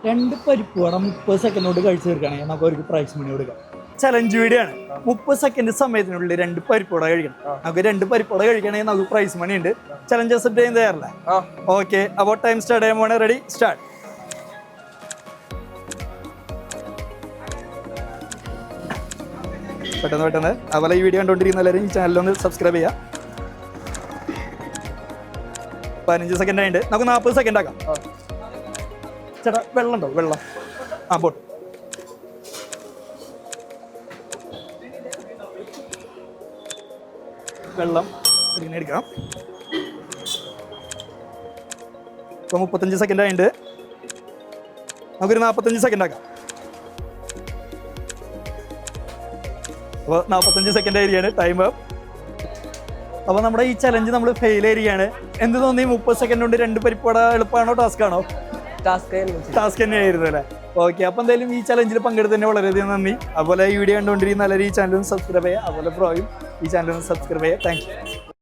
2 പരിപ്പ് വട 30 സെക്കൻഡ് കൊണ്ട് കഴിച്ചു തീർക്കുകയാണെങ്കിൽ നമുക്ക് അവർക്ക് പ്രൈസ് മണി കൊടുക്കാം. ചലഞ്ച് വീഡിയോ ആണ്. 30 സെക്കൻഡ് സമയത്തിനുള്ളിൽ 2 പരിപ്പ് വട കഴിക്കണം. നമുക്ക് 2 പരിപ്പ് വട കഴിക്കണമെങ്കിൽ നമുക്ക് പ്രൈസ് മണി ഉണ്ട്. ചലഞ്ച് അക്സെപ്റ്റ് ചെയ്യാൻ തയ്യാറല്ലേ? ഓക്കെ, അപ്പോൾ ടൈം സ്റ്റാർട്ട് ചെയ്യാൻ പോണേ. Ready, start. പെട്ടെന്ന് അതുപോലെ ഈ വീഡിയോ കണ്ടുകൊണ്ടിരിക്കുന്ന എല്ലാവരും ഈ ചാനലൊന്ന് സബ്സ്ക്രൈബ് ചെയ്യുക. 15 സെക്കൻഡ് ആയിട്ട് നമുക്ക് 40 സെക്കൻഡ് ആക്കാം. ചേട്ടാ വെള്ളം ഉണ്ടോ? വെള്ളം ബോട്ട്. വെള്ളം ഇങ്ങനെ എടുക്കാം. ഇപ്പോൾ 35 സെക്കൻഡ് ആയിട്ട് നമുക്കൊരു 45 സെക്കൻഡ് ആക്കാം. അപ്പോൾ 45 സെക്കൻഡ് ആയിരിക്കുകയാണ് ടൈം. അപ്പോൾ നമ്മുടെ ഈ ചലഞ്ച് നമ്മൾ ഫെയിൽ ആയിരിക്കുകയാണ്. എന്ത് തോന്നി? 30 സെക്കൻഡ് കൊണ്ട് 2 പരിപ്പട എളുപ്പമാണോ ടാസ്ക് ആണോ? ടാസ്ക് തന്നെയായിരുന്നു അല്ലേ? ഓക്കെ, അപ്പോൾ എന്തായാലും ഈ ചലഞ്ചിൽ പങ്കെടുത്തതിന് വളരെയധികം നന്ദി. അതുപോലെ ഈ വീഡിയോ കണ്ടുകൊണ്ടിരിക്കുന്ന എല്ലാവരും ഈ ചാനലും സബ്സ്ക്രൈബ് ചെയ്യുക. അതുപോലെ പ്രോയും ഈ ചാനലും സബ്സ്ക്രൈബ് ചെയ്യുക. Thank you.